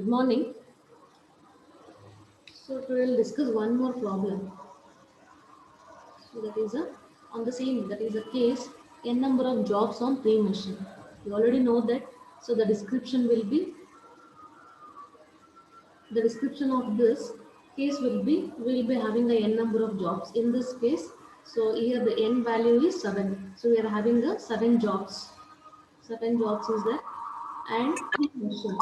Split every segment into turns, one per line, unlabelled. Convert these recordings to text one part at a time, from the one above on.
Good morning. So today we'll discuss one more problem. So that is on the same, that is a case n number of jobs on three machine. You already know that. So the description of this case will be having the n number of jobs. In this case, so here the n value is 7. So we are having the 7 jobs. 7 jobs is there and three machines.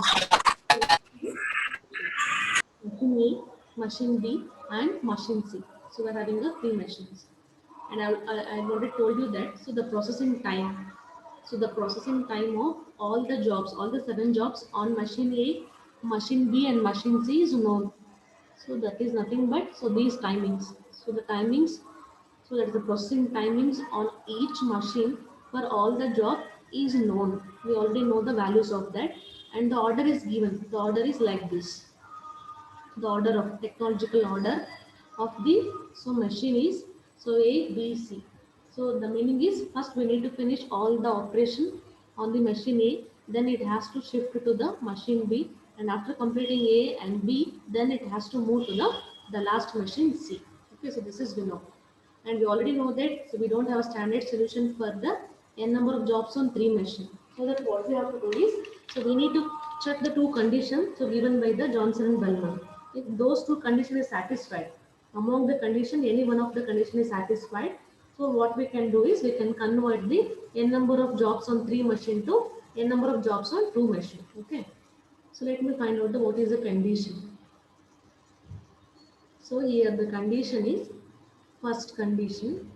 Machine A, machine B, and machine C. So we're having the three machines. And I already told you that. So the processing time. So the processing time of all the jobs, all the 7 jobs on machine A, machine B, and machine C is known. So that is nothing but so these timings. So the timings. So that is the processing timings on each machine for all the job is known. We already know the values of that, and the order is given. The order is like this, the order of technological order of the so machine is so A B C. So the meaning is first we need to finish all the operation on the machine A, then it has to shift to the machine B, and after completing A and B, then it has to move to the last machine C. Okay, so this is we know, and we already know that so we don't have a standard solution for the n number of jobs on three machine. So that what we have to do is so we need to check the two conditions so given by the Johnson and Bellman. If those two conditions is satisfied, among the condition any one of the condition is satisfied, so what we can do is we can convert the n number of jobs on three machine to n number of jobs on two machine. Okay, so let me find out the what is the condition. So here the condition is first condition,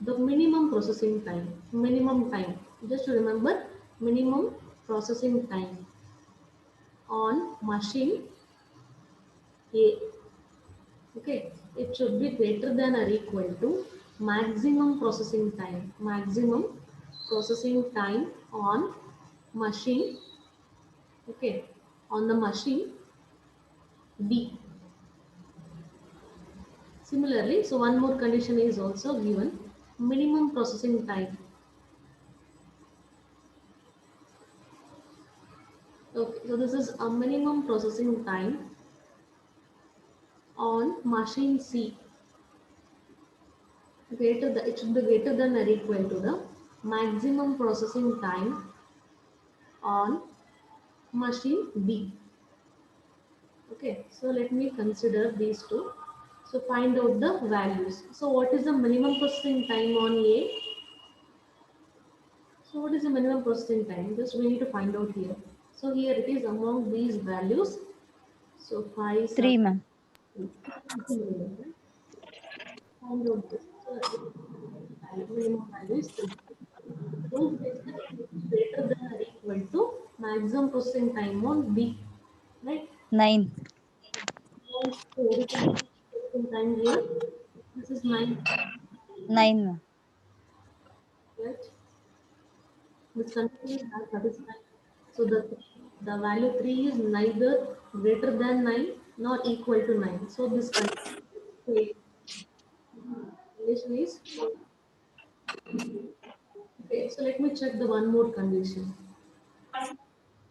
the minimum processing time. Minimum time. Just to remember, minimum processing time on machine A. Okay, it should be greater than or equal to maximum processing time. Maximum processing time on machine. Okay, on the machine B. Similarly, so one more condition is also given, minimum processing time. Okay, so this is a minimum processing time on machine C. It should be greater than or equal to the maximum processing time on machine B. Okay, so let me consider these two. So find out the values. So what is the minimum processing time on A? So what is the minimum processing time? Just we need to find out here. So here it is among these values. So 5, 7,
3, ma'am.
2. Find out this. So minimum value is 3. Don't say that it is greater than or equal to maximum processing time on B. Right?
9.
So what is the processing time here? This is 9.
9, ma'am.
Right? This condition is not satisfied. So the value 3 is neither greater than 9 nor equal to 9. So this condition is okay. So let me check the one more condition.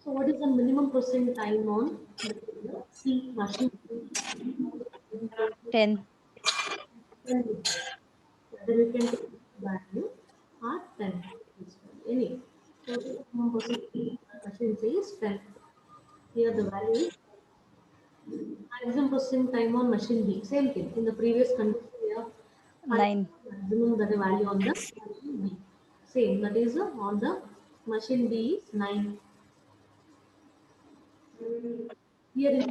So what is the minimum processing time on the C machine?
10.
Then we can take value or 10. Any. So the minimum processing machine says 10. Here the value is maximum processing time on machine B. Same thing. In the previous condition, we have 5
9.
maximum that is value on the machine B. Same. That is on the machine B is 9. Here in this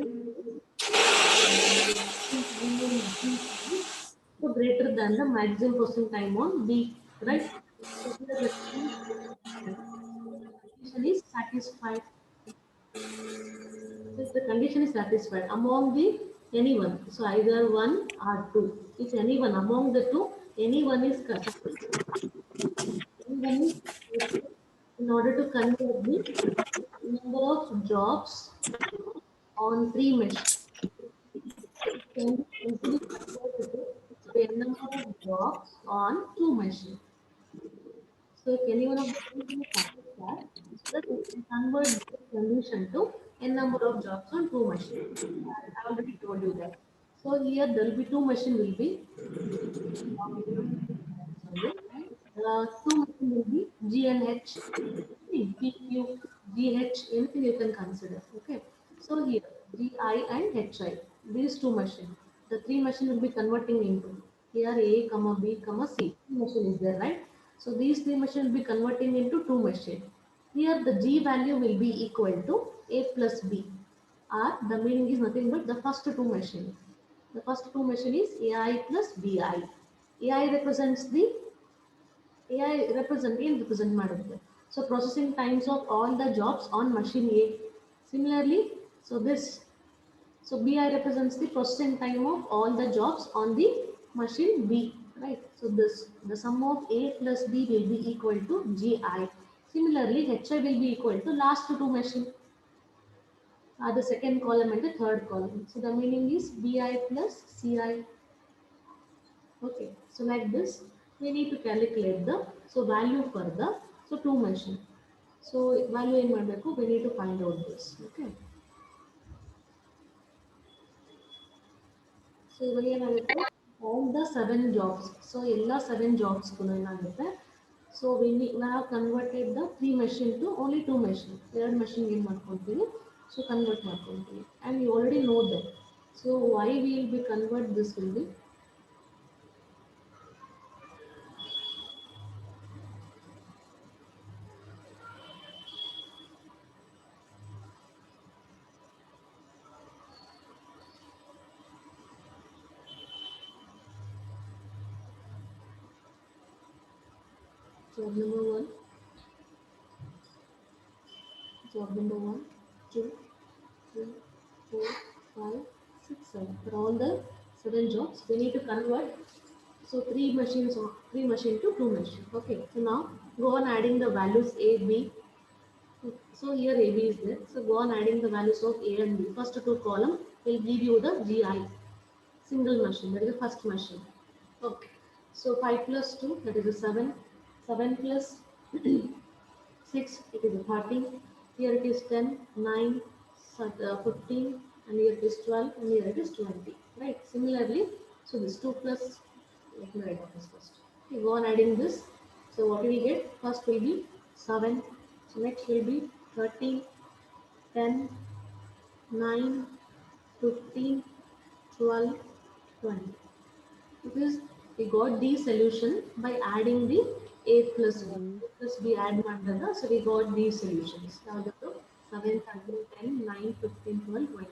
time on machine C is so greater than the maximum processing time on B. Right? So here the condition is satisfied. If the condition is satisfied among the anyone, so either one or two. If anyone among the two, anyone is satisfied. Anyone is satisfied in order to convert the number of jobs on three machines. It can be easily converted to the number of jobs on two machines. So if any one of the conditions is satisfied, so that we can convert this condition to n number of jobs on two machines. I already told you that. So here there will be two machine will be two machine will be G and H, P, Q, G, H, anything you can consider. Okay. So here G, I and H, I. These two machine. The three machine will be converting into here A, comma B, comma C. Machine is there, right? So these three machine will be converting into two machine. Here the G value will be equal to A plus B. Or the meaning is nothing but the first two machine. The first two machine is AI plus BI. AI represents the AI represent ಮಾಡುತ್ತೆ. So processing times of all the jobs on machine A. Similarly, so this so BI represents the processing time of all the jobs on the machine B, right? So this the sum of A plus B will be equal to GI. Similarly, HI will be equal to last two machine, the second column and the third column. So the meaning is BI plus CI. Okay, so like this, we need to calculate the value for the two machine. So value in ಮಾಡಬೇಕು, we need to find out this. Okay. So ಇವಾಗ ಏನಾಗುತ್ತೆ, all the seven jobs. So ಎಲ್ಲ seven jobs ಕೂಡ ಏನಾಗುತ್ತೆ. So we have converted the three machine to only two machine. ಎರಡು machine ಏನು ಮಾಡ್ಕೊಂತೀವಿ, so convert ಮಾಡ್ಕೊಂತೀವಿ. And you already know that. So why we will be convert this will be. Job number one. Job number 1, 2, 3, 4, 5, 6, 7. For all the seven jobs, we need to convert. So three machine to two machine. Okay. So now go on adding the values A, B. So here A, B is there. So go on adding the values of A and B. First two column will give you the GI, single machine. That is the first machine. Okay. So 5 plus 2, that is a 7. 7 plus 6, it is a 30. Here it is 10, 9, 15, and here it is 12, and here it is 20. Right? Similarly, so this 2 plus, let me write this first. Okay, go on adding this. So what will we get? First will be 7. So next will be 13, 10, 9, 15, 12, 20. Because we got the solution by adding the A plus B. A plus B add mandala, so we got these solutions. Now the 7, 10, 9, 15, 12, 20.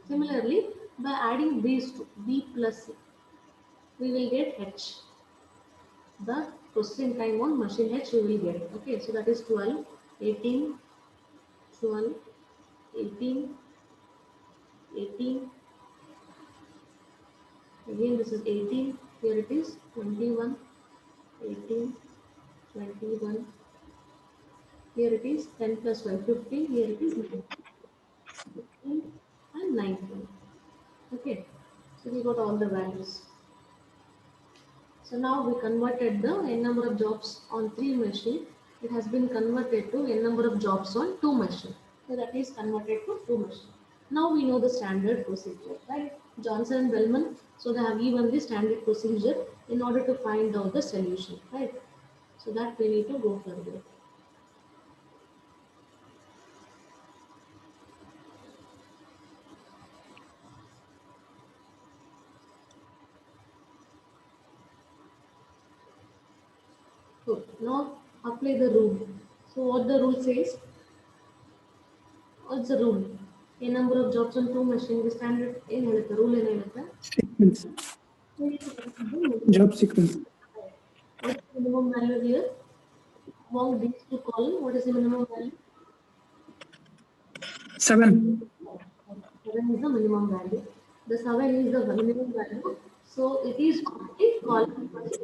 Similarly, by adding these two, B plus C, we will get H. The processing time on machine H we will get. Okay, so that is 12, 18, 12, 18, 18. Again, this is 18. Here it is 21, 18, 21. Here it is 10 plus 1, 15. Here it is 15 and 19. Okay, so we got all the values. So now we converted the n number of jobs on three machine. It has been converted to n number of jobs on two machine. So that is converted to two machine. Now we know the standard procedure, right? Johnson and Bellman. So they have given the standard procedure in order to find out the solution, right? So that we need to go further. So now apply the rule. So what the rule says? What's the rule? A number of jobs on two machines. The standard in the rule in
Sequence. Job sequence.
What is the minimum value here? Among these two columns, what is the minimum value?
7.
7 is the minimum value. The 7 is the minimum value. So it is on the column first.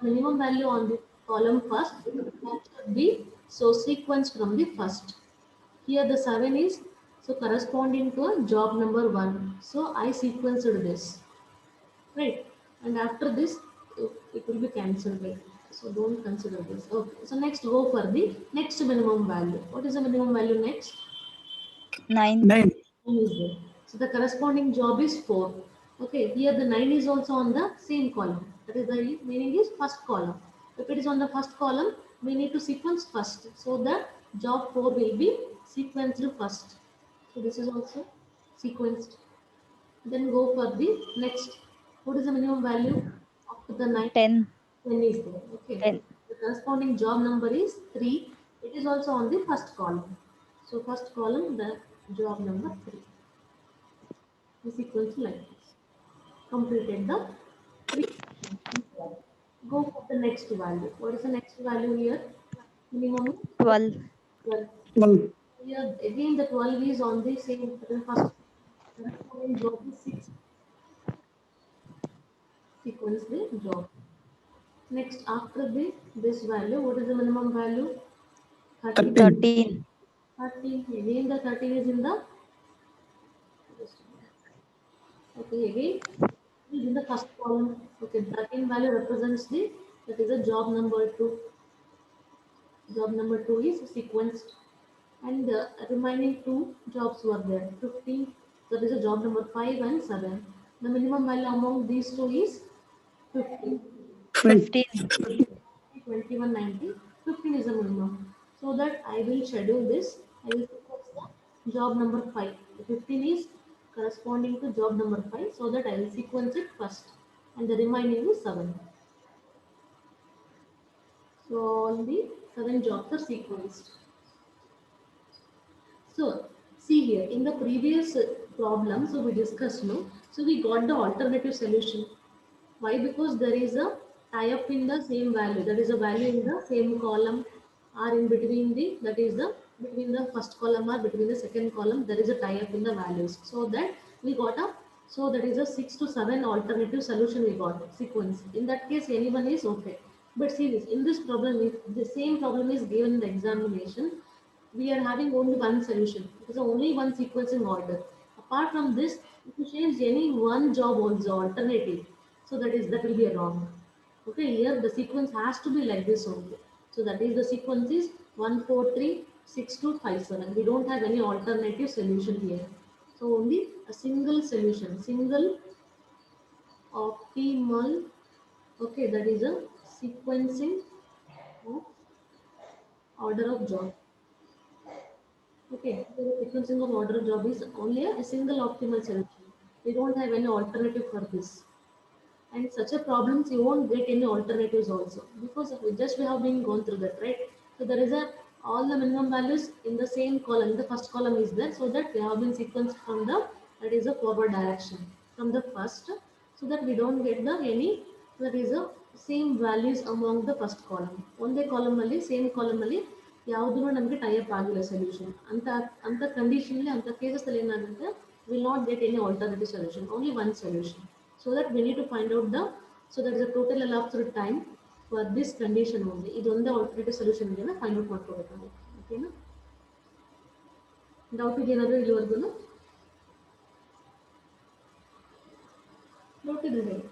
Minimum value on the column first. That should be so sequence from the first. Here the 7 is so corresponding to a job number 1. So I sequenced this. Right. And after this, it will be cancelled. Like, so don't consider this. Okay. So next go for the next minimum value. What is the minimum value next?
9.
9.
9 is there. So the corresponding job is 4. Okay, here the 9 is also on the same column. That is the meaning is first column. If it is on the first column, we need to sequence first. So the job 4 will be sequenced first. So this is also sequenced. Then go for the next. What is the minimum value after the 9?
10.
10 is there. Okay.
10.
The corresponding job number is 3. It is also on the first column. So first column, the job number 3 is equal to like this. Completed the 3. Go for the next value. What is the next value here? Minimum is
12.
12.
12.
Here again the 12 is on the same the first corresponding job is 6. Sequence the job. Next after this value, what is the minimum value? 13.
13.
13.
13. Again the 13 is in the okay again is in the first column. Okay, 13 value represents the that is a job number 2. Job number 2 is sequenced and the remaining two jobs were there. 15, that is a job number 5 and 7. The minimum value among these two is 15.
15.
2190. 15 is the minimum. So that I will schedule this. I will sequence the job number 5. The 15 is corresponding to job number 5. So that I will sequence it first. And the remaining is 7. So all the 7 jobs are sequenced. So, see here, in the previous problem, so we discussed, no? So we got the alternative solution. Why? Because there is a tie-up in the same value. That is a value in the same column or in between the, that is the, between the first column or between the second column, there is a tie-up in the values. So that we got a, so that is a 6 to 7 alternative solution we got, sequence. In that case, anyone is okay. But see this, in this problem, if the same problem is given in the examination, we are having only one solution. It is only one sequencing order. Apart from this, if you change any one job also alternative, so that will be a wrong. Okay, here the sequence has to be like this only. So that is the sequence is 1 4 3 6 2 5 7. We don't have any alternative solution here. So only a single solution, single optimal. Okay, that is a sequencing of order of job. Okay, so the sequencing of order job is only a single optimal solution. We don't have any alternative for this. And such a problems you won't get any alternatives also because we have been gone through that, right? So there is a all the minimum values in the same column. The first column is there so that they have been sequenced from the that is a forward direction from the first so that we don't get the any that is a same values among the first column. ಒಂದೇ column ಅಲ್ಲಿ same column ಅಲ್ಲಿ ಯಾವುದೂ ನಮಗೆ type ಆಗಿಲ್ಲ solution ಅಂತ ಅಂತ condition ಅಂತ cases ಅಲ್ಲಿ ಏನಾಗುತ್ತೆ will not get any alternative solution only one solution so that we need to find out the so that is a total elapsed time for this condition only ಇದೊಂದೇ alternative solution ಇದೆಯಾ find out ಮಾಡ್ಕೋಬೇಕಾಗುತ್ತೆ ಓಕೆನಾ doubt ಇದೆ ಏನಾದರೂ ಇಲ್ಲಿವರೆಗೂ doubt ಇದೆ ಹೇಳಿ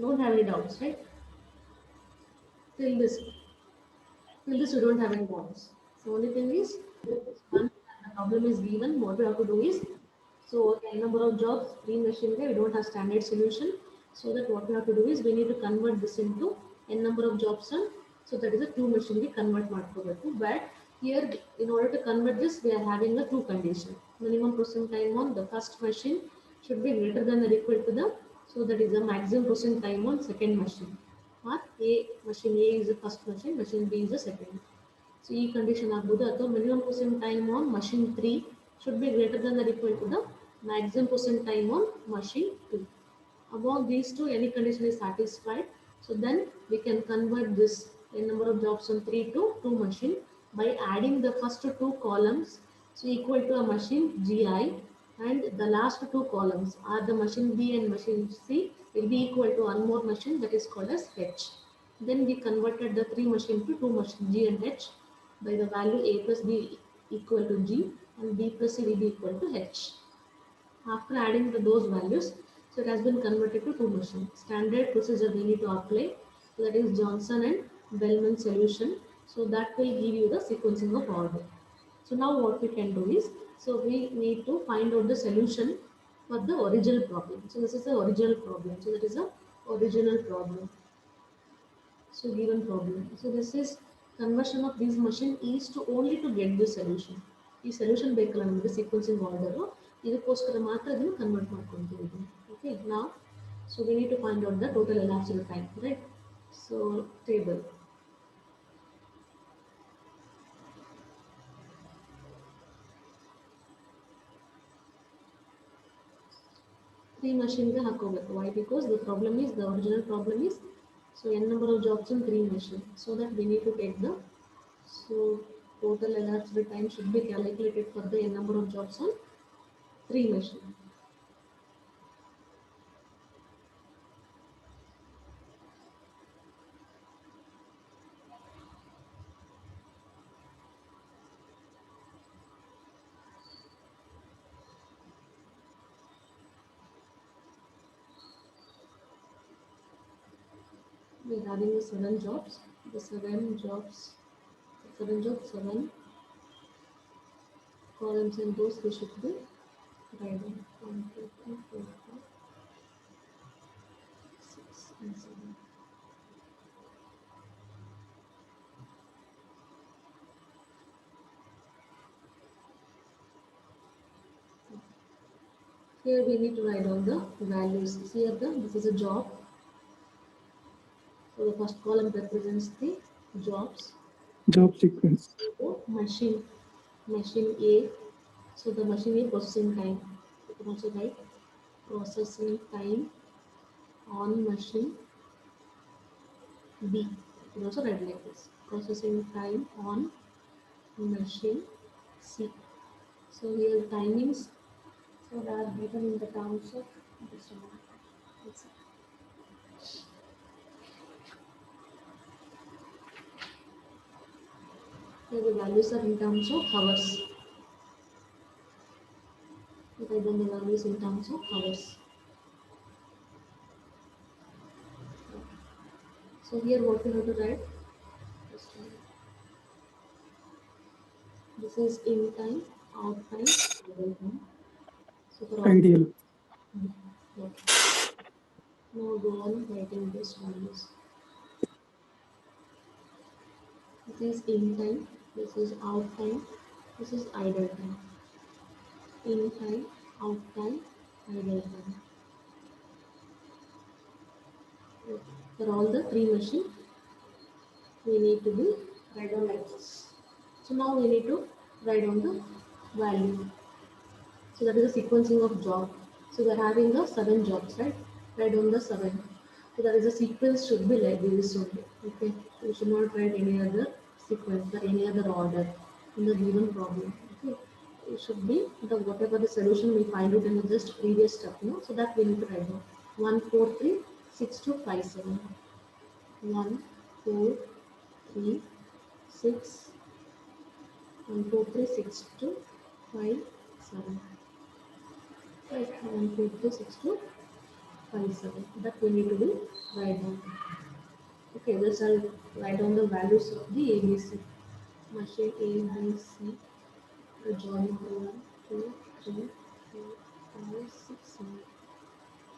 don't have any doubts right till this till this you don't have any doubts so only thing is once the problem is given what we have to do is so n number of jobs three machine we don't have standard solution so that what we have to do is we need to convert this into n number of jobs and so that is a two machine we convert ಮಾಡ್ಕೋಬೇಕು but here in order to convert this we are having a two condition minimum processing time on the first machine should be greater than or equal to the so that is the maximum processing time on second machine or a machine a is the first machine machine b is the second so ಈ condition ಆಗ್ಬೋದು ಅಥವಾ minimum processing time on machine 3 should be greater than or equal to the maximum processing time on machine 2. Among these two, any condition is satisfied. So then we can convert this n number of jobs on 3 to 2 machine by adding the first two columns so equal to a machine GI and the last two columns are the machine B and machine C will be equal to one more machine that is called as H. Then we converted the three machine to two machine G and H by the value A plus B equal to G and B plus C will be equal to H. After adding those values, so it has been converted to two machines. Standard procedure we need to apply, so that is Johnson and Bellman solution. So that will give you the sequencing of order. So now what we can do is, so we need to find out the solution for the original problem. So this is the original problem. So that is a original problem. So given problem. So this is conversion of this machine is to only to get the solution. ಈ solution ಬೇಕಲ್ಲ ನಮಗೆ sequencing order ಇದಕ್ಕೋಸ್ಕರ ಮಾತ್ರ ಇದನ್ನು convert ಮಾಡ್ಕೊಂತೀವಿ. Okay, now so we need to find out the total elapsed time, right? So table. Three machines ಹಾಕೋಬೇಕು. Why? Because the problem is, the original problem is, so n number of jobs in three machines. So that we need to take the, so total elapsed time should be calculated for the n number of jobs on three machines. We're having the seven jobs. The seven jobs, seven columns and those we should be writing. 1, 2, 3, 4, 5, 6, and 7. Here we need to write down the values. Here this is a job. So the first column represents the jobs.
Job sequence.
So machine A. So the machine A processing time. You can also write processing time on machine B. You can also write like this. Processing time on machine C. So here timings, so they are given in the terms of this one. Here the values are in terms of hours. Write down the values in terms of hours. So here what we have to write? This is in time, out time, idle time. So for all
Ideal.
okay. Now go on writing these values. This is in time, this is out time, this is idle time. In time, out time, idle time. For all the three machines, we need to be write down like this. So now we need to write down the value. So that is the sequencing of job. So we are having the seven jobs, right? Write down the seven. So that is the sequence should be like this only. Okay. We should not write any other sequence or any other order in the given problem. Okay. It should be the whatever the solution we find out in the just previous step, no? So that we need to write down 1, 4, 3, 6, 2, 5, 7. 1, 4, 3, 6, 1, 2, 3, 6, 2, 5, 7. Right, 1, 2, 3, 6, 2, 5, 7. That we need to be write down. Okay, let's write down the values of the ABC. Machine A, B, C. The join 1, 2, 3, 4, 5, 6, 7.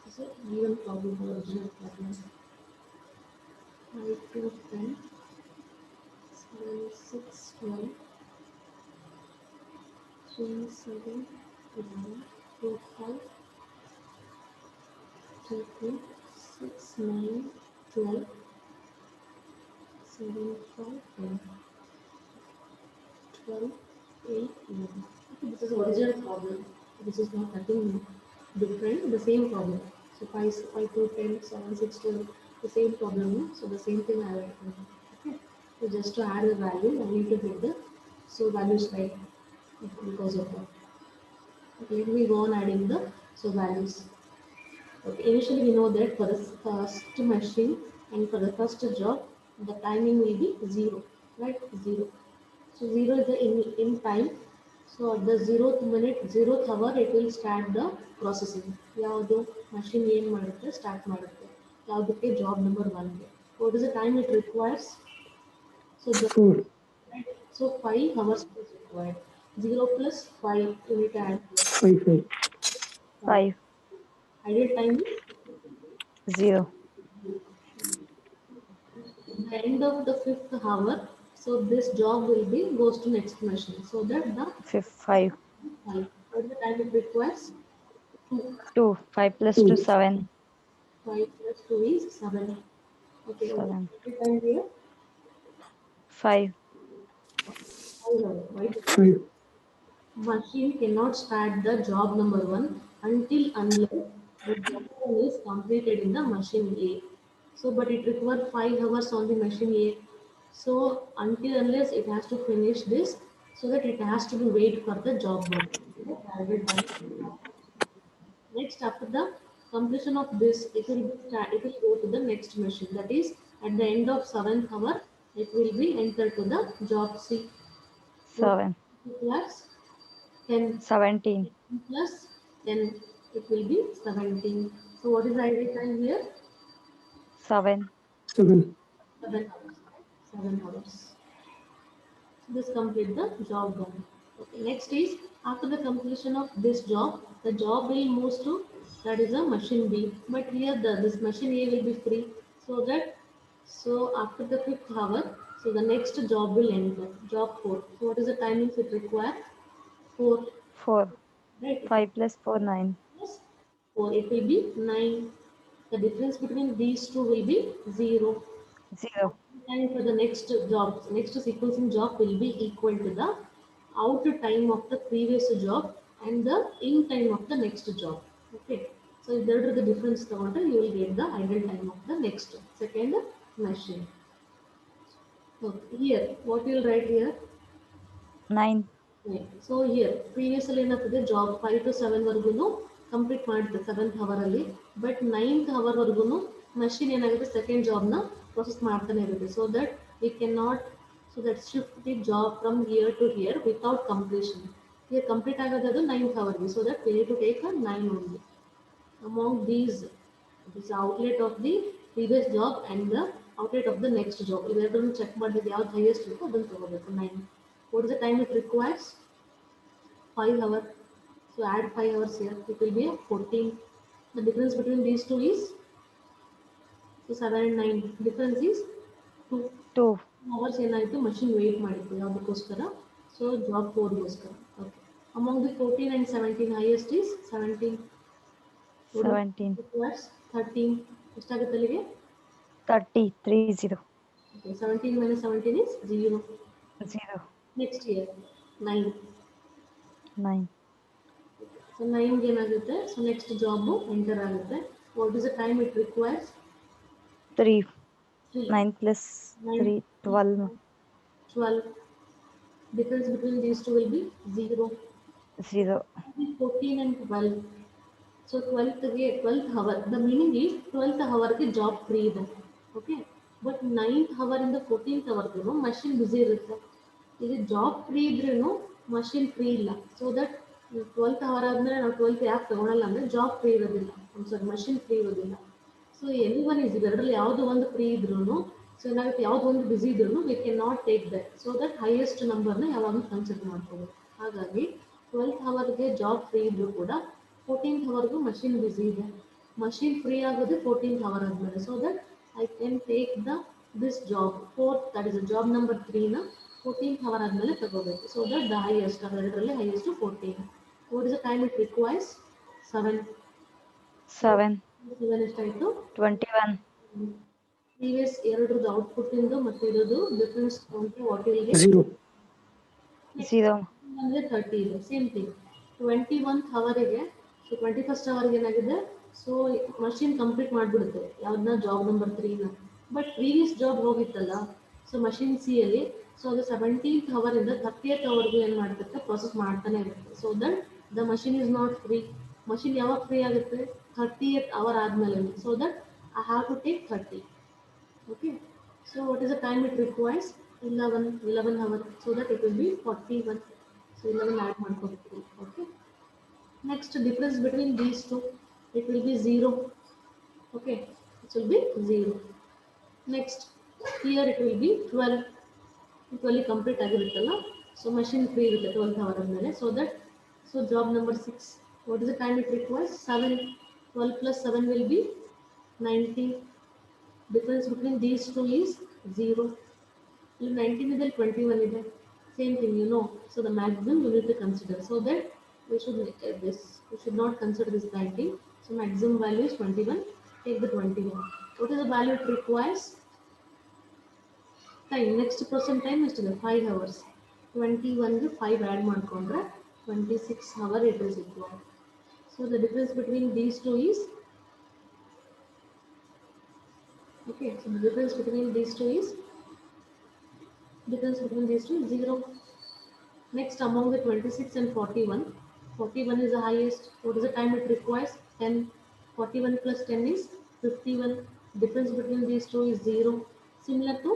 This is a given problem for original problem. 5 to 10, 7, 6, 12, 3, 7, 11, 4, 5, 2, 2, 6, 9, 12, 7, 5, 10, 12, 8, 11. Okay, this is the original problem. This is not nothing different, the same problem. So 5 to 10, 7, 6, 12, the same problem. No? So the same thing I write. Okay. So just to add the value, I need to get the so values right because of that. Okay, let me go on adding the so values. Okay, initially we know that for the first machine and for the first job, the timing will be 0, right? 0. So 0 is the in time. So at the 0th minute, 0th hour, it will start the processing. ಯಾವುದು machine ಏನು ಮಾಡುತ್ತೆ start ಮಾಡುತ್ತೆ ಯಾವುದಕ್ಕೆ job number 1ಗೆ. What is the time it requires? So the
4.
right? So 5 hours is required. 0 plus 5, you need to add
5.
5.
5.
Ideal time is
0.
the end of the fifth hour. So this job will be goes to next machine. So that the
5.
5. What is the time it requires? 2.
2. 5 plus 2,
2.
7.
5 plus 2 is 7. Okay, what is
7.
the time here?
5.
5 hours. Why? Because
5.
machine cannot start the job number 1 until unless the job one is completed in the machine A. So, but it requires 5 hours on the machine A. So, until unless it has to finish this, so that it has to be wait for the job one. Okay, target done. Next, after the completion of this, it will go to the next machine. That is, at the end of 7th hour, it will be entered to the job C. What
7.
plus 10
17.
plus 10, it will be 17. So what is the ideal time here?
7.
7.
7 hours. 7 hours. This complete the job done. Okay. Next is after the completion of this job, the job will move to that is a machine B. But here this machine A will be free. So after the fifth hour, so the next job will enter. Job 4. So what is the timings it require? 4.
4.
Right?
5 plus 4, 9.
Plus 4. It will be 9. The difference between these two will be 0.
0.
And for the next job, next sequencing job will be equal to the out time of the previous job and the in time of the next job. Okay. So if there is the difference, you will get the idle time of the next second machine. So here, what you will write here?
9.
Right. So here previously ಏನಾಗ್ತದೆ job 5 to 7 ವರೆಗೂ complete ಮಾಡಿದೆ 7th hour ಅಲ್ಲಿ but 9th hour ವರೆಗೂ machine ಏನಾಗುತ್ತೆ second ಜಾಬ್ನ process ಮಾಡ್ತಾನೆ ಇರುತ್ತೆ so that we can not so that shift the job from here to here without completion here complete ಆಗೋದು ಅದು 9th ಅವರ್ಗೆ so that we need to take a 9 only among these this outlet of the previous job and the outlet of the next job ಇವೆರಡನ್ನು check ಮಾಡಿದ್ರೆ ಯಾವ್ದು highest ಇರುತ್ತೋ ಅದನ್ನು ತಗೋಬೇಕು 9 what is the time it requires 5 hours so add 5 hours here it will be a 14 the difference between these two is so 7 and 9 difference is 2
2.
hours ಏನಾಯಿತು machine wait ಮಾಡಿತ್ತು ಯಾವುದಕ್ಕೋಸ್ಕರ so job 4ಗೋಸ್ಕರ okay among the 14 and 17 highest is 17 what is
17.
requires 13 ಎಷ್ಟಾಗುತ್ತೆ ಅಲ್ಲಿಗೆ
30. 30.
okay 17 minus 17 is 0
0.
next year 9
9.
So 9 ಏನಾಗುತ್ತೆ so next job enter ಆಗುತ್ತೆ what is the time it requires
3.
3
9 plus
9
3. 12.
12 difference between these two will be 0
0.
14 and 12 so 12th hour the meaning is 12th hour ಗೆ job free ಇದೆ okay but 9th hour ಇಂದ 14th hourಗೂ machine busy ಇರುತ್ತೆ ಇಲ್ಲಿ job free ಇದ್ರೂ machine free ಇಲ್ಲ so that 12th hour ಆದಮೇಲೆ ನಾವು 12th ಯಾಕೆ ತಗೊಳಲ್ಲ ಅಂದರೆ ಜಾಬ್ ಫ್ರೀ ಇರೋದಿಲ್ಲ ಸಾರಿ ಮಷಿನ್ ಫ್ರೀ ಇರೋದಿಲ್ಲ ಸೊ ಎನಿ ಒನ್ ಇಸ್ ಇದರಲ್ಲಿ ಯಾವುದು ಒಂದು ಫ್ರೀ ಇದ್ರೂ ಸೊ ಏನಾಗುತ್ತೆ ಯಾವ್ದು ಒಂದು ಬಿಸಿ ಇದ್ರೂ V can not take that so that highest ನಂಬರ್ನ ಯಾವಾಗಲೂ ಕನ್ಸಿಡರ್ ಮಾಡ್ಕೋಬೇಕು ಹಾಗಾಗಿ 12th ಅವರ್ಗೆ ಜಾಬ್ ಫ್ರೀ ಇದ್ರೂ ಕೂಡ 14th ಅವರ್ಗೂ ಮಷಿನ್ ಬಿಸಿ ಇದೆ ಮಷಿನ್ ಫ್ರೀ ಆಗೋದು 14th ಅವರ್ ಆದಮೇಲೆ so that I can take this job fourth that is job number 3ನ 14th ಅವರ್ ಆದಮೇಲೆ ತಗೋಬೇಕು ಸೊ ದಟ್ ದ ಹೈಯೆಸ್ಟ್ ಅವೆರಡರಲ್ಲಿ highest 14 what is the time it requires 7
7.
7 ಎಷ್ಟಾಯಿತು
21.
Previous ಎರಡರದ್ದು output ಇಂದು ಮತ್ತೆ ಇರೋದು difference ತಗೊಂಡ್ರೆ ವಾಟ್ ವಿಲ್ ಗೆಟ್
0.
ನೆಕ್ಸ್ಟ್
0.
ಅಂದರೆ 30 ಇದೆ ಸೇಮ್ ಥಿಂಗ್ 21th ಅವರಿಗೆ ಸೊ 21st ಅವರ್ಗೆ ಏನಾಗಿದೆ ಸೊ ಮಷಿನ್ ಕಂಪ್ಲೀಟ್ ಮಾಡಿಬಿಡುತ್ತೆ ಯಾವ್ದನ್ನ ಜಾಬ್ ನಂಬರ್ 3ನ ಬಟ್ ಪ್ರೀವಿಯಸ್ ಜಾಬ್ ಹೋಗಿತ್ತಲ್ಲ ಸೊ ಮಷಿನ್ ಸಿ ಅಲ್ಲಿ ಸೊ ಅದು 17th ಅವರಿಂದ 30th ಅವರ್ಗೂ ಏನು ಮಾಡ್ತಿರುತ್ತೆ ಪ್ರೊಸೆಸ್ ಮಾಡ್ತಾನೆ ಇರುತ್ತೆ so that the machine is not free machine ಯಾವಾಗ ಫ್ರೀ ಆಗುತ್ತೆ 30th ಅವರ್ ಆದಮೇಲೆ so that I have to take 30 okay so what is the time it requires 11 hour so that it will be 41 so 11 add ಮಾಡ್ಕೋಬೇಕು okay next difference between these two it will be 0 okay it will be 0 next here it will be 12 12 complete ಆಗಿರುತ್ತಲ್ಲ So machine 3 with the 12th hour of minute. So that, so job number 6, what is the time it requires? 7. 12 plus 7 will be 19. Difference between these two is 0. 19 is 21 is there. Same thing, you know. So the maximum you need to consider. So that we should make this. We should not consider this 19. So maximum value is 21. Take the 21. What is the value it requires? Time. Next percent time is 5 hours. 21 ಗೆ 5 add ಮಾಡ್ಕೊಂಡ್ರೆ 26 hour it is required. So the difference between these two is, okay, so the difference between these two is 0. Next, among the 26 and 41, 41 is the highest. What is the time it requires? 10. 41 plus 10 is 51. Difference between these two is 0. Similar to,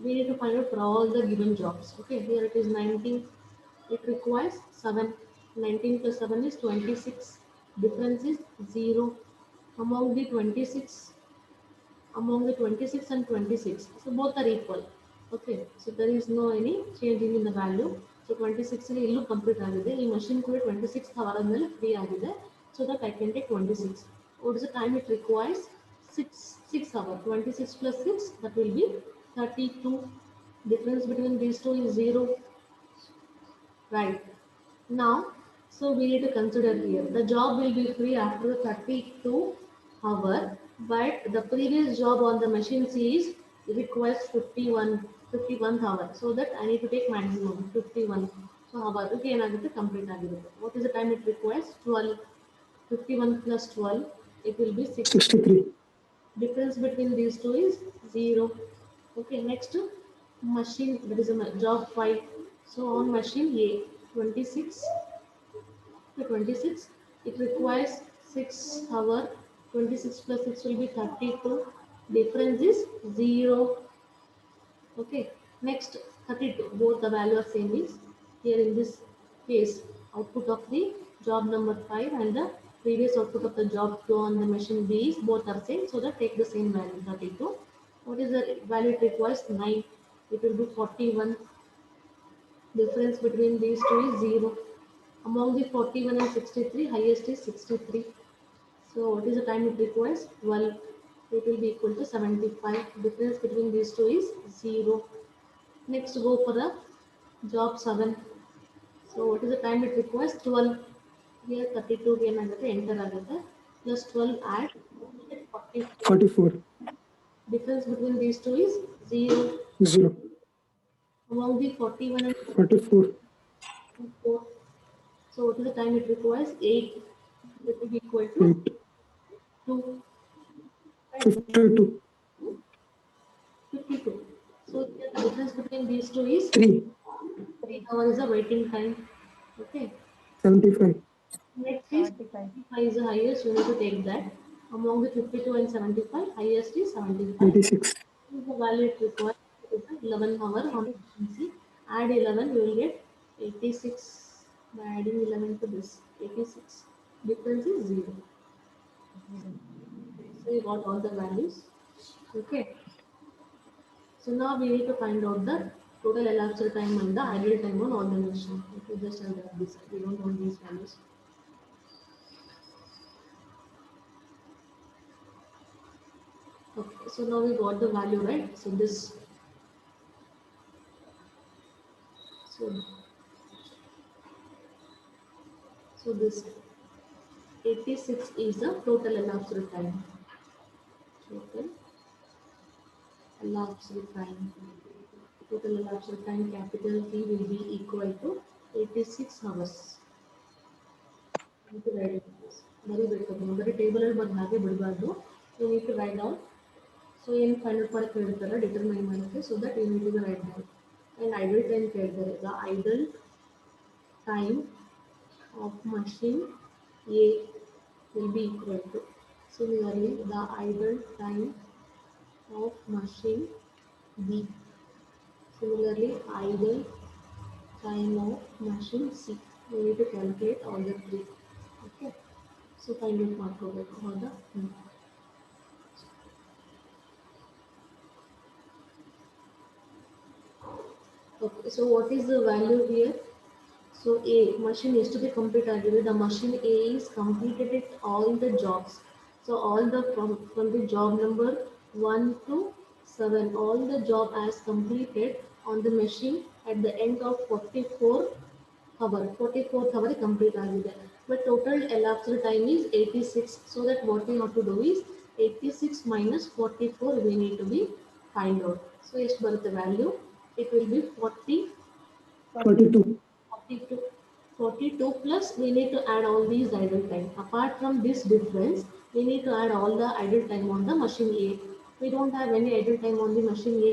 we need to find out for all the given jobs. Okay, here it is 19. It requires 7. 19 plus 7 is 26. Difference is 0. Among the 26, among the 26 and 26, so both are equal. Okay, so there is no any changing in the value. So 26 ಇಲ್ಲಿ ಇಲ್ಲೂ complete ಆಗಿದೆ. ಈ machine ಕೂಡ 26th hour ಆದ್ಮೇಲೆ free ಆಗಿದೆ. So that I can take 26. What is the time it requires? 6 hours. 26 plus 6, that will be 32. Difference between these two is 0. Right. Now, so we need to consider here. The job will be free after 32 hour, but the previous job on the machine C is requires 51 hour. So that I need to take maximum 51. So hour again complete agirute. What is the time it requires? 12. 51 plus 12, it will be 63. Difference between these two is 0. Okay, next machine, that is a job 5. So on machine A, 26 to 26, it requires 6 hour. 26 plus 6 will be 32. Difference is 0. Okay, next 32, both the value of same is here in this case. Output of the job number 5 and the previous output of the job 2 on the machine B is both are same, so that take the same value 32. What is the value it requires? 9. It will be 41. Difference between these two is 0. Among the 41 and 63, highest is 63. So what is the time it requires? 12. It will be equal to 75. Difference between these two is 0. Next, go for the job 7. So what is the time it requires? 12. Here 32 enter agate. Plus 12 add 44. Difference between these two is 0. 0. Among the 41 and 44. 4. So what is the time it requires? 8. It will be equal to 2. 52. 52. So the difference between these two is 3. 3 hours is the waiting time. Okay. 75. Next is 75 is the highest. You need to take that. Among the 52 and 75, highest is 75. 86. The value it requires is 11 hour on efficiency. Add 11, you will get 86. By adding 11 to this, 86. Difference is 0. So you got all the values. Okay. So now we need to find out the total elapsed time and the idle time on all the machines. Okay, just under this. We don't want these values. Okay, so now we got the value, right? So this. So this 86 is the total elapsed time. Total elapsed time. Total elapsed time, capital T, will be equal to 86 hours. You need to write it. Very very table and but have you need to write down. So in final part determine manake, so that you need to write down. And idle time the idle time of machine A will be equal to, similarly the idle time of machine B. Similarly, idle time of machine C. We need to calculate all the three. Okay. So find out mark over all the Okay, so what is the value here? So A machine is to be complete agreed. The machine A is completed it all the jobs. So all the from the job number 1 to 7, all the job as completed on the machine at the end of 44th hour complete agreed. But total elapsed time is 86. So that what we have to do is 86 minus 44 we need to be find out. So ಎಷ್ಟು ಬರುತ್ತೆ value? It will be
42.
42. 42 plus we need to add all these idle time. Apart from this difference, we need to add all the idle time on the machine A. We don't have any idle time on the machine A.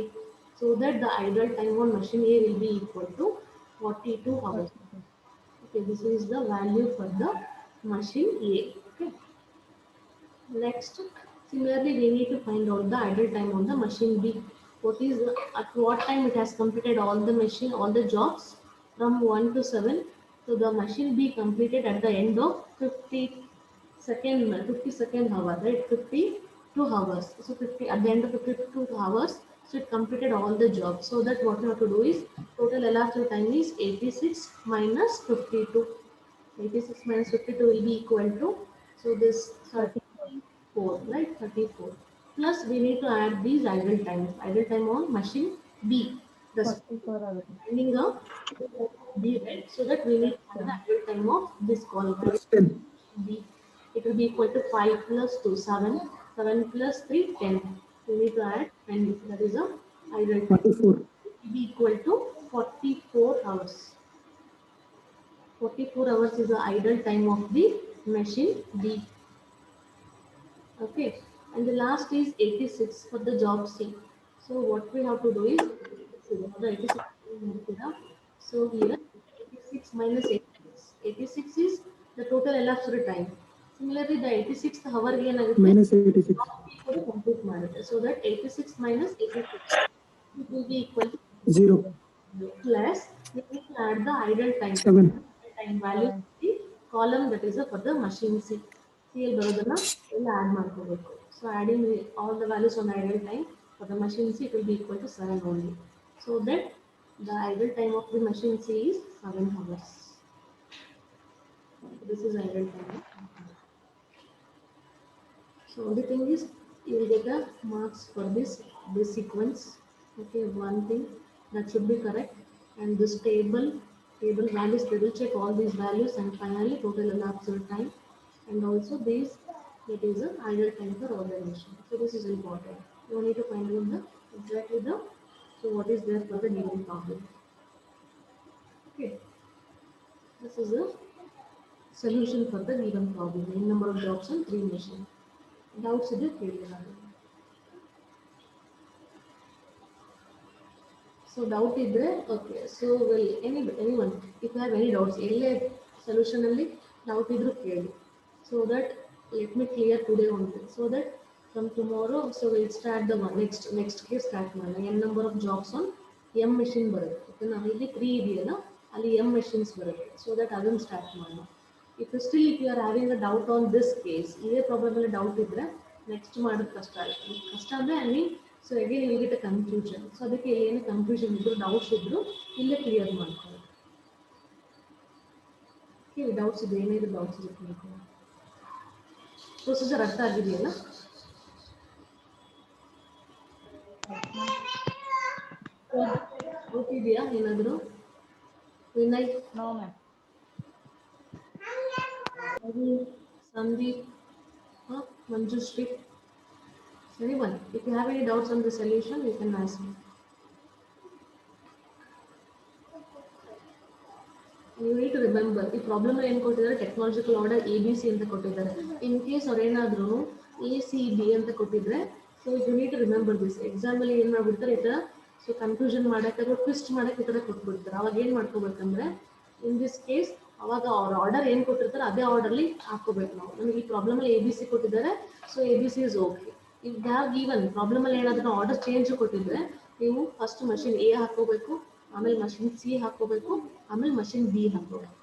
So that the idle time on machine A will be equal to 42 hours. Okay, this is the value for the machine A. Okay. Next, similarly, we need to find out the idle time on the machine B. What is at what time it has completed all the jobs from 1 to 7. So the machine B completed at the end of 52nd hour, right? 52 hours. So 50 at the end of 52 hours, so it completed all the jobs. So that what we have to do is total elapsed time is 86 minus 52. 86 minus 52 will be equal to, so this 34, right? 34. Plus we need to add these idle times. Idle time on machine B. The
44 ಆಗುತ್ತೆ.
finding a B, right? So that we need to find the idle time of this column.
Plus 10.
B. It will be equal to 5 plus 2, 7. 7 plus 3, 10. We need to add, and that is a idle time.
44.
It will be equal to 44 hours. 44 hours is the idle time of the machine B. Okay, and the last is 86 for the job C. So what we have to do is, the 86, so here 86 minus 86. 86 is the total elapsed time. Similarly, the 86th hour ಏನಾಗುತ್ತೆ
Minus 86.
complete ಮಾಡುತ್ತೆ. So that 86 minus 86 it will be equal to
0.
plus we need to add the idle time.
7.
Time value the column that is for the machine C. CL ಬರೋದನ್ನ ಎಲ್ಲ add ಮಾಡ್ಕೋಬೇಕು. So adding all the values on idle time for the machine C, it will be equal to 7 only. So that the idle time of the machine C is 7 hours. This is idle time. So only thing is you will get the marks for this sequence. Okay, one thing that should be correct, and this table values, they will check all these values, and finally total elapsed time, and also this, that is a idle time for organization. So this is important. You need to find out the exactly the, so what is there for the given problem. Okay, this is a solution for the given problem. In number of jobs on 3 machines. Doubts ಇದೆ ಕೇಳಿ ನಾನು. So doubt ಇದ್ರೆ okay, so will anyone if you have any doubts ಎಲ್ಲೇ solution ಅಲ್ಲಿ doubt ಇದ್ರು ಕೇಳಿ, so that let me clear today only, so that from tomorrow so we'll start the one next case start ಮಾಡೋಣ. n number of jobs on m machine ಬರುತ್ತೆ. Okay, ನಾವು ಇಲ್ಲಿ 3 ಇದೆಯಲ್ಲ ಅಲ್ಲಿ m machines ಬರುತ್ತೆ, so that ಅದನ್ನು start ಮಾಡೋಣ. If you are having a doubt on this case, ಇದೇ ಪ್ರಾಬ್ಲಮ್ ಅಲ್ಲಿ ಡೌಟ್ ಇದ್ರೆ ನೆಕ್ಸ್ಟ್ ಮಾಡೋದು ಕಷ್ಟ ಆಗುತ್ತೆ. ಕಷ್ಟ ಅಂದ್ರೆ I mean, so again you get a confusion. So ಅದಕ್ಕೆ ಏನು ಕನ್ಫ್ಯೂಷನ್ ಇದ್ರು ಡೌಟ್ಸ್ ಇದ್ರು ಇಲ್ಲೇ ಕ್ಲಿಯರ್ ಮಾಡ್ಕೊಳ್ಳಿ. ಓಕೆ, ಡೌಟ್ಸ್ ಇದೆ, ಏನೇನು ಡೌಟ್ಸ್ ಇದೆ ಮಾಡ್ಕೊಳ್ಳಿ. ಪ್ರೊಸೀಜರ್ ಅರ್ಥ ಆಗಿದೆಯಲ್ಲ? ಡೌಟ್ ಇದೆಯಾ ಏನಾದರೂ? Vinay,
no ma'am.
Sandeep, Manjushri, anyone. If you have any doubts on the solution, you can ask me. You need to remember, ಈ ಪ್ರಾಬ್ಲಮ್ ಏನು ಕೊಟ್ಟಿದ್ದಾರೆ, ಟೆಕ್ನಾಲಜಿಕಲ್ ಆರ್ಡರ್ ABC ಅಂತ ಕೊಟ್ಟಿದ್ದಾರೆ. ಇನ್ ಕೇಸ್ ಅವ್ರು ಏನಾದ್ರೂ ACB ಅಂತ ಕೊಟ್ಟಿದ್ರೆ, so you need to remember this. ಎಕ್ಸಾಮಲ್ಲಿ ಏನು ಮಾಡ್ಬಿಡ್ತಾರೆ ಈ ಥರ, ಸೊ ಕನ್ಫ್ಯೂಷನ್ ಮಾಡಕ್ಕೆ ಅಥವಾ ಟ್ವಿಸ್ಟ್ ಮಾಡಕ್ಕೆ ಈ ಥರ ಕೊಟ್ಬಿಡ್ತಾರೆ. ಅವಾಗ ಏನು ಮಾಡ್ಕೋಬೇಕಂದ್ರೆ, ಇನ್ ದಿಸ್ ಕೇಸ್ ಅವಾಗ ಅವ್ರ ಆರ್ಡರ್ ಏನು ಕೊಟ್ಟಿರ್ತಾರೆ ಅದೇ ಆರ್ಡರ್ಲಿ ಹಾಕೋಬೇಕು ನಾವು. ನಮಗೆ ಈ ಪ್ರಾಬ್ಲಮಲ್ಲಿ ABC ಕೊಟ್ಟಿದ್ದಾರೆ, so ABC is okay. If they have given ಪ್ರಾಬ್ಲಮಲ್ಲಿ ಏನಾದರೂ ಆರ್ಡರ್ ಚೇಂಜ್ ಕೊಟ್ಟಿದ್ರೆ, ನೀವು ಫಸ್ಟ್ ಮಷಿನ್ A ಹಾಕೋಬೇಕು, ಆಮೇಲೆ ಮಷಿನ್ C ಹಾಕೋಬೇಕು, ಆಮೇಲೆ ಮಷಿನ್ B ಹಾಕೋಬೇಕು.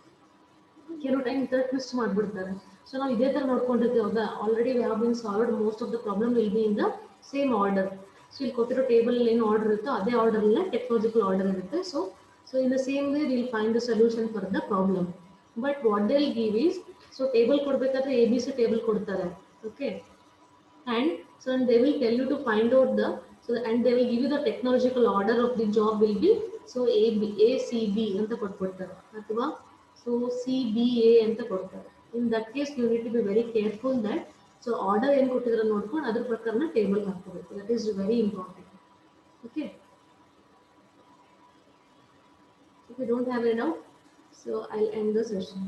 ಕೆಲವು ಟೈಮ್ ಈ ಥರ ಟ್ವಿಸ್ಟ್ ಮಾಡಿಬಿಡ್ತಾರೆ. ಸೊ ನಾವು ಇದೇ ಥರ ನೋಡ್ಕೊಂಡಿರ್ತೀವಿ. ಹೌದಾ, already we have been solved most of the problem will be in the same order. So ಇಲ್ಲಿ ಕೊಟ್ಟಿರೋ ಟೇಬಲ್ ಏನು ಆರ್ಡರ್ ಇರುತ್ತೋ ಅದೇ ಆರ್ಡರ್ ಅಲ್ಲ ಟೆಕ್ನಾಲಜಿಕಲ್ ಆರ್ಡರ್ ಇರುತ್ತೆ. So in the same way will find the solution for the problem. But what they will give is, so table ಕೊಡಬೇಕಾದ್ರೆ A B C table ಕೊಡ್ತಾರೆ. Okay, and so they will tell you to find out the, so and they will give you the technological order of the job will be, so A C B ಅಂತ ಕೊಟ್ಬಿಡ್ತಾರೆ ಅಥವಾ so C B A ಅಂತ ಕೊಡ್ತಾರೆ. In that case you need to be very careful that, so order ಏನು ಕೊಟ್ಟಿದ್ರೆ ನೋಡ್ಕೊಂಡು ಅದ್ರ ಪ್ರಕಾರನ ಟೇಬಲ್ ಹಾಕೋಬೇಕು. That is very important. Okay, if you don't have any doubt, so I'll end the session.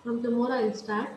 From tomorrow I'll start